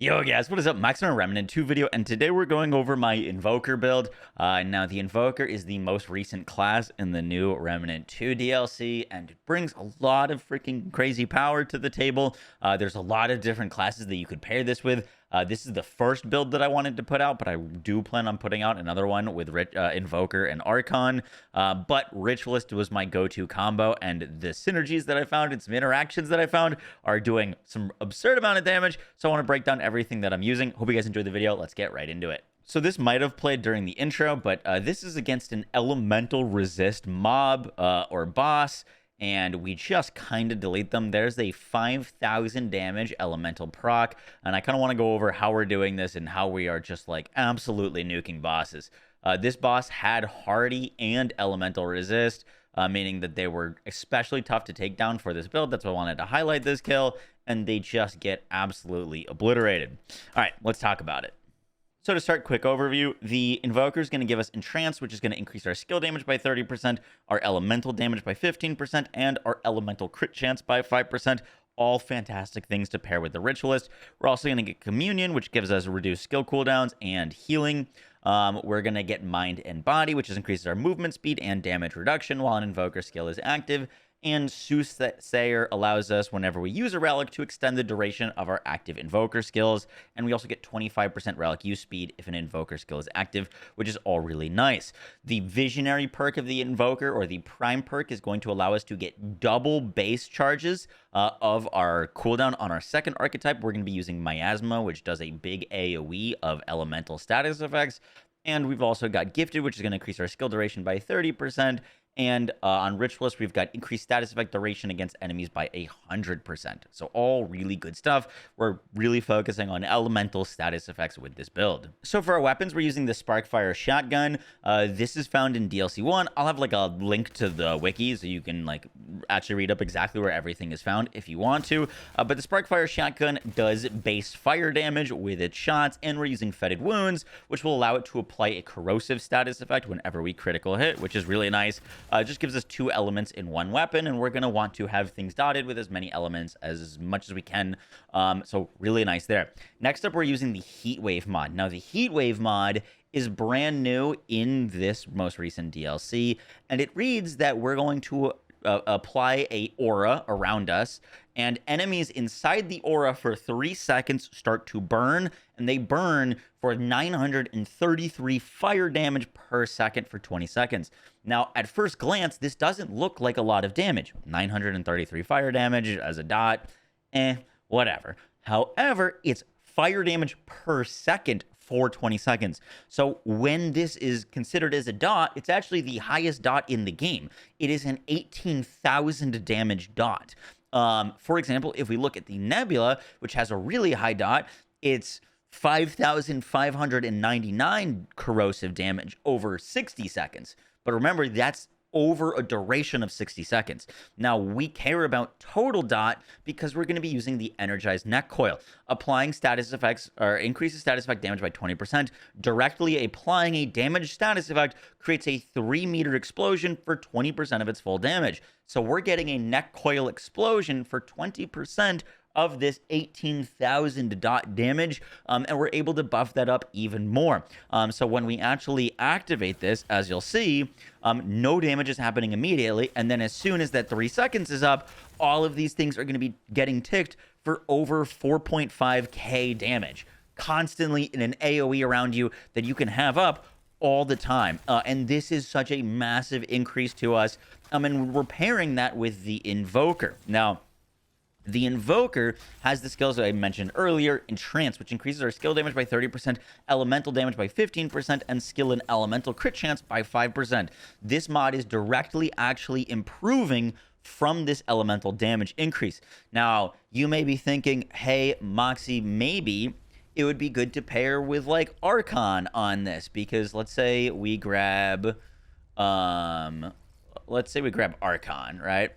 Yo guys, what is up? Max on a Remnant 2 video, and today we're going over my Invoker build. Now the Invoker is the most recent class in the new Remnant 2 DLC, and it brings a lot of freaking crazy power to the table. There's a lot of different classes that you could pair this with. This is the first build that I wanted to put out, but I do plan on putting out another one with Invoker and Archon. But Ritualist was my go-to combo, and the synergies that I found and some interactions that I found are doing some absurd amount of damage. So I want to break down everything that I'm using. Hope you guys enjoyed the video. Let's get right into it. So this might have played during the intro, but this is against an elemental resist mob or boss. And we just kind of delete them. There's a 5,000 damage elemental proc, and I kind of want to go over how we're doing this and how we are just like absolutely nuking bosses. This boss had hardy and elemental resist, meaning that they were especially tough to take down for this build. That's why I wanted to highlight this kill, and they just get absolutely obliterated. All right, let's talk about it. So to start, quick overview, the Invoker is going to give us Entrance, which is going to increase our skill damage by 30%, our elemental damage by 15%, and our elemental crit chance by 5%. All fantastic things to pair with the Ritualist. We're also going to get Communion, which gives us reduced skill cooldowns and healing. We're going to get Mind and Body, which increases our movement speed and damage reduction while an Invoker skill is active. And Soothsayer allows us, whenever we use a relic, to extend the duration of our active Invoker skills. And we also get 25% relic use speed if an Invoker skill is active, which is all really nice. The Visionary perk of the Invoker, or the Prime perk, is going to allow us to get double base charges of our cooldown on our second archetype. We're going to be using Miasma, which does a big AoE of elemental status effects. And we've also got Gifted, which is going to increase our skill duration by 30%. And on Ritualist, we've got increased status effect duration against enemies by 100%. So all really good stuff. We're really focusing on elemental status effects with this build. So for our weapons, we're using the Sparkfire shotgun. This is found in DLC 1. I'll have like a link to the wiki so you can like actually read up exactly where everything is found if you want to. But the Sparkfire shotgun does base fire damage with its shots, and we're using Fetid Wounds, which will allow it to apply a corrosive status effect whenever we critical hit, which is really nice. Just gives us 2 elements in one weapon, and we're going to want to have things dotted with as many elements as much as we can. So really nice there. Next up, we're using the Heatwave mod. Now, the Heatwave mod is brand new in this most recent DLC, and it reads that we're going to apply a aura around us, and enemies inside the aura for 3 seconds start to burn, and they burn for 933 fire damage per second for 20 seconds. Now, at first glance, this doesn't look like a lot of damage. 933 fire damage as a dot, whatever. However, it's fire damage per second for 20 seconds. So when this is considered as a dot, it's actually the highest dot in the game. It is an 18,000 damage dot. For example, if we look at the Nebula, which has a really high dot, it's 5,599 corrosive damage over 60 seconds. But remember, that's over a duration of 60 seconds. Now, we care about total dot because we're going to be using the Energized Neck Coil. Applying status effects, or increases status effect damage by 20%. Directly applying a damage status effect creates a 3-meter explosion for 20% of its full damage. So we're getting a Neck Coil explosion for 20% of this 18,000 dot damage, and we're able to buff that up even more. So when we actually activate this, as you'll see, no damage is happening immediately, and then as soon as that 3 seconds is up, all of these things are going to be getting ticked for over 4.5k damage, constantly in an AoE around you that you can have up all the time. And this is such a massive increase to us, and we're pairing that with the Invoker. Now, the Invoker has the skills that I mentioned earlier, Entrance, which increases our skill damage by 30%, elemental damage by 15%, and skill and elemental crit chance by 5%. This mod is directly actually improving from this elemental damage increase. Now, you may be thinking, hey, Moxie, maybe it would be good to pair with like Archon on this, because let's say we grab Archon, right?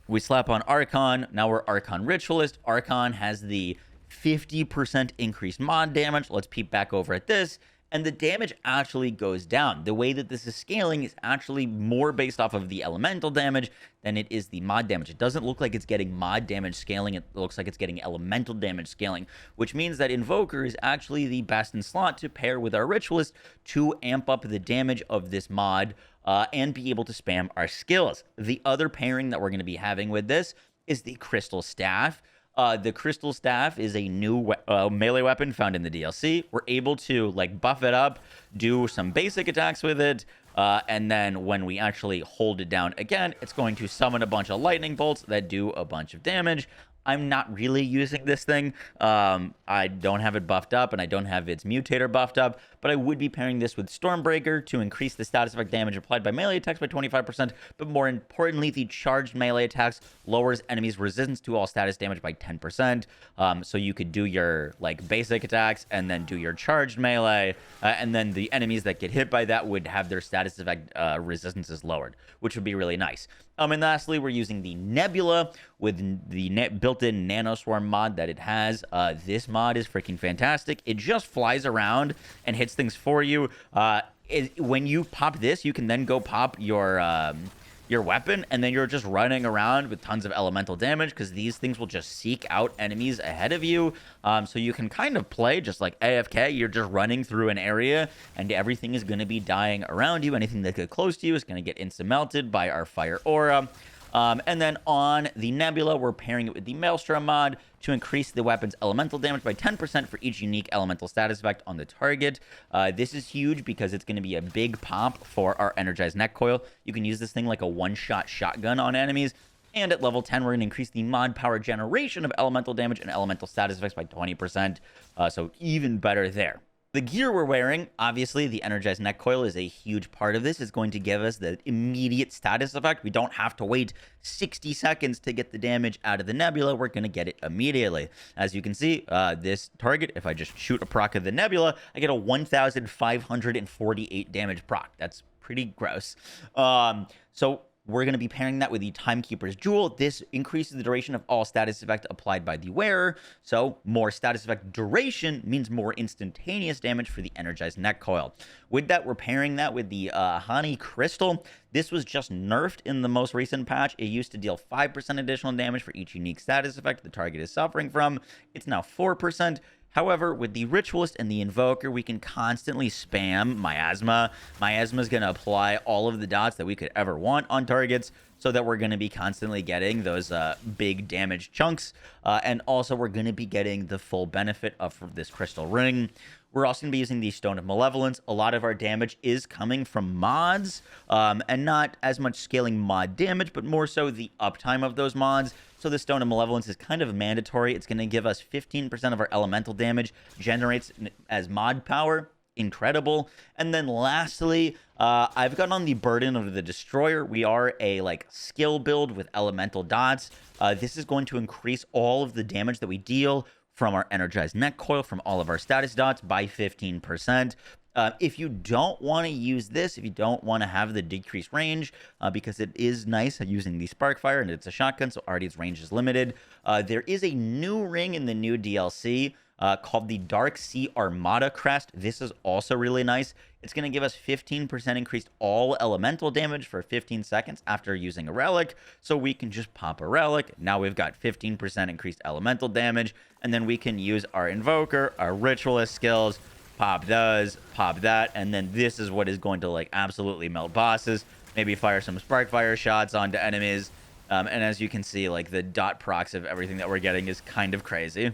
We slap on Archon. Now we're Archon Ritualist. Archon has the 50% increased mod damage. Let's peep back over at this. and the damage actually goes down. The way that this is scaling is actually more based off of the elemental damage than it is the mod damage. It doesn't look like it's getting mod damage scaling. It looks like it's getting elemental damage scaling, which means that Invoker is actually the best in slot to pair with our Ritualist to amp up the damage of this mod and be able to spam our skills. The other pairing that we're going to be having with this is the Crystal Staff. The Crystal Staff is a new melee weapon found in the DLC. We're able to like buff it up, do some basic attacks with it, and then when we actually hold it down again, it's going to summon a bunch of lightning bolts that do a bunch of damage. I'm not really using this thing. I don't have it buffed up, and I don't have its mutator buffed up, but I would be pairing this with Stormbreaker to increase the status effect damage applied by melee attacks by 25%, but more importantly, the charged melee attacks lowers enemies' resistance to all status damage by 10%. So you could do your like basic attacks and then do your charged melee, and then the enemies that get hit by that would have their status effect resistances lowered, which would be really nice. And lastly, we're using the Nebula with the built-in Nanoswarm mod that it has. This mod is freaking fantastic. It just flies around and hits things for you. When you pop this, you can then go pop your weapon, and then you're just running around with tons of elemental damage because these things will just seek out enemies ahead of you. So you can kind of play just like AFK. You're just running through an area, and everything is going to be dying around you. Anything that gets close to you is going to get insta-melted by our fire aura. And then on the Nebula, we're pairing it with the Maelstrom mod to increase the weapon's elemental damage by 10% for each unique elemental status effect on the target. This is huge because it's going to be a big pop for our Energized Neck Coil. You can use this thing like a one-shot shotgun on enemies. And at level 10, we're going to increase the mod power generation of elemental damage and elemental status effects by 20%. So even better there. The gear we're wearing, obviously, the Energized Neck Coil is a huge part of this. It's going to give us the immediate status effect. We don't have to wait 60 seconds to get the damage out of the Nebula. We're going to get it immediately. As you can see, this target, if I just shoot a proc of the Nebula, I get a 1,548 damage proc. That's pretty gross. So we're going to be pairing that with the Timekeeper's Jewel. This increases the duration of all status effect applied by the wearer. So more status effect duration means more instantaneous damage for the Energized Neck Coil. With that, we're pairing that with the Honey Crystal. This was just nerfed in the most recent patch. It used to deal 5% additional damage for each unique status effect the target is suffering from. It's now 4%. However, with the Ritualist and the Invoker, we can constantly spam Miasma. Miasma is going to apply all of the dots that we could ever want on targets so that we're going to be constantly getting those big damage chunks. And also, we're going to be getting the full benefit of this Crystal Ring. We're also going to be using the Stone of Malevolence. A lot of our damage is coming from mods, and not as much scaling mod damage, but more so the uptime of those mods. So the Stone of Malevolence is kind of mandatory. It's going to give us 15% of our elemental damage, generates as mod power. Incredible. And then lastly, I've gotten on the Burden of the Destroyer. We are a skill build with elemental dots. This is going to increase all of the damage that we deal from our Energized Neck Coil, from all of our status dots by 15%. If you don't want to use this, if you don't want to have the decreased range, because it is nice using the Sparkfire and it's a shotgun, so already its range is limited. There is a new ring in the new DLC called the Dark Sea Armada Crest. This is also really nice. It's going to give us 15% increased all elemental damage for 15 seconds after using a relic. So we can just pop a relic. Now we've got 15% increased elemental damage. And then we can use our Invoker, our Ritualist skills, pop those, pop that. And then this is what is going to absolutely melt bosses. Maybe fire some Sparkfire shots onto enemies. And as you can see, the dot procs of everything that we're getting is kind of crazy.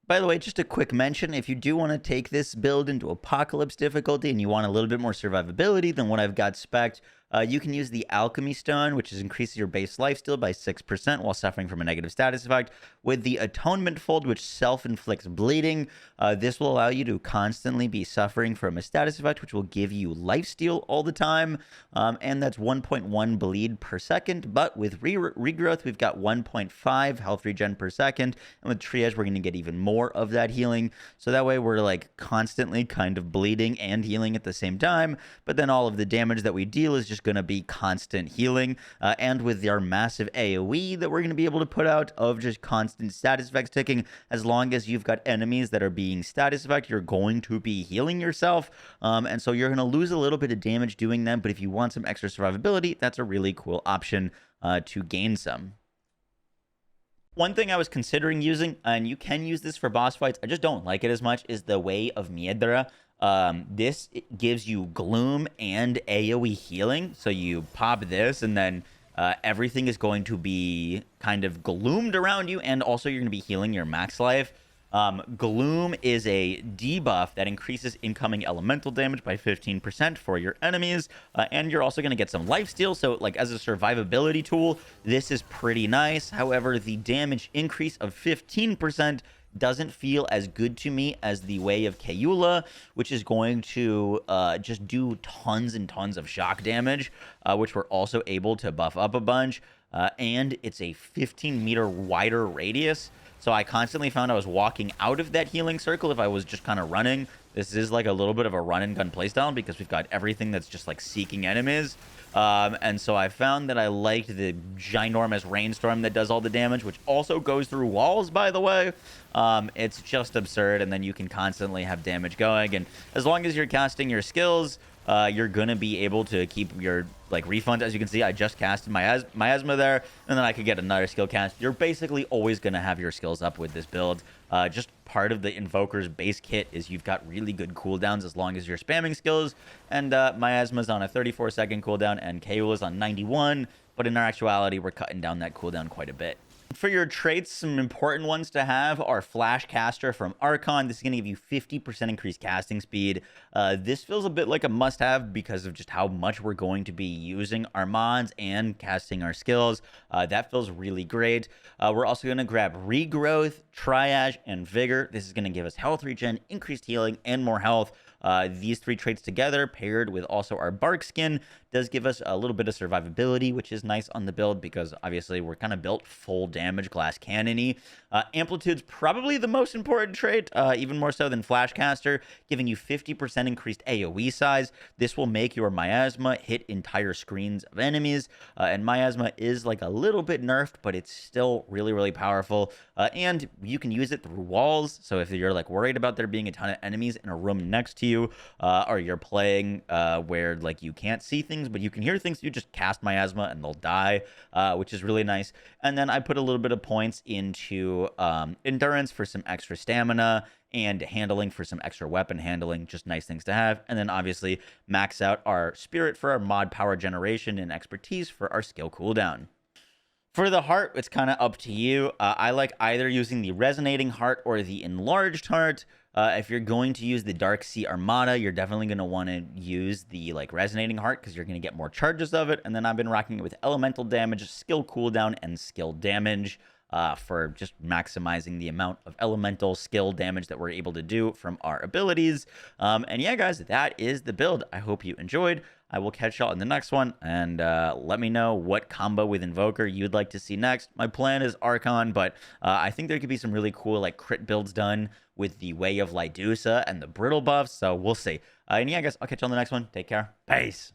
By the way, just a quick mention, if you do want to take this build into Apocalypse difficulty and you want a little bit more survivability than what I've got spec'd, you can use the Alchemy Stone, which is increases your base lifesteal by 6% while suffering from a negative status effect. With the Atonement Fold, which self-inflicts bleeding, this will allow you to constantly be suffering from a status effect, which will give you lifesteal all the time, and that's 1.1 bleed per second. But with Regrowth, we've got 1.5 health regen per second, and with Triage, we're going to get even more of that healing. So that way, we're constantly kind of bleeding and healing at the same time. But then all of the damage that we deal is just just going to be constant healing. And with our massive AoE that we're going to be able to put out of just constant status effects ticking, as long as you've got enemies that are being status effect, you're going to be healing yourself. And so you're going to lose a little bit of damage doing that. But if you want some extra survivability, that's a really cool option to gain some. One thing I was considering using, and you can use this for boss fights, I just don't like it as much, is the Way of Miedra. This gives you Gloom and AoE healing. So you pop this, and then everything is going to be kind of gloomed around you, and also you're going to be healing your max life. Gloom is a debuff that increases incoming elemental damage by 15% for your enemies, and you're also going to get some lifesteal. So, like, as a survivability tool, this is pretty nice. However, the damage increase of 15% doesn't feel as good to me as the Way of Keula, which is going to just do tons and tons of shock damage, which we're also able to buff up a bunch. And it's a 15-meter wider radius. So I constantly found I was walking out of that healing circle if I was just kind of running. This is like a little bit of a run and gun playstyle because we've got everything that's just like seeking enemies. And so I found that I liked the ginormous rainstorm that does all the damage, which also goes through walls, by the way. It's just absurd. And then you can constantly have damage going. And as long as you're casting your skills, you're going to be able to keep your like refund. As you can see, I just casted my miasma there, and then I could get another skill cast. You're basically always going to have your skills up with this build. Just part of the Invoker's base kit is you've got really good cooldowns as long as you're spamming skills. And miasma's on a 34-second cooldown, and Keula's on 91. But in our actuality, we're cutting down that cooldown quite a bit. For your traits, some important ones to have are Flash Caster from Archon. This is going to give you 50% increased casting speed. This feels a bit like a must-have because of just how much we're going to be using our mods and casting our skills. That feels really great. We're also going to grab Regrowth, Triage, and Vigor. This is going to give us health regen, increased healing, and more health. These three traits together, paired with also our bark skin, does give us a little bit of survivability, which is nice on the build because obviously we're kind of built full damage glass cannon-y. Amplitude's probably the most important trait, even more so than Flashcaster, giving you 50% increased AoE size. This will make your miasma hit entire screens of enemies, and miasma is like a little bit nerfed, but it's still really, really powerful. And you can use it through walls, so if you're like worried about there being a ton of enemies in a room next to you, or you're playing where like you can't see things but you can hear things, you just cast miasma and they'll die, which is really nice. And then I put a little bit of points into endurance for some extra stamina and handling for some extra weapon handling, just nice things to have. And then obviously max out our spirit for our mod power generation and expertise for our skill cooldown. For the heart, it's kind of up to you. I like either using the resonating heart or the enlarged heart. If you're going to use the Dark Sea Armada, you're definitely going to want to use the like resonating heart because you're going to get more charges of it. And then I've been rocking it with elemental damage, skill cooldown, and skill damage for just maximizing the amount of elemental skill damage that we're able to do from our abilities. And yeah, guys, that is the build. I hope you enjoyed. I will catch y'all in the next one, and let me know what combo with Invoker you'd like to see next. My plan is Archon, but I think there could be some really cool like crit builds done with the Way of Lydusa and the Brittle buffs, so we'll see. And yeah, guys, I'll catch you on the next one. Take care. Peace.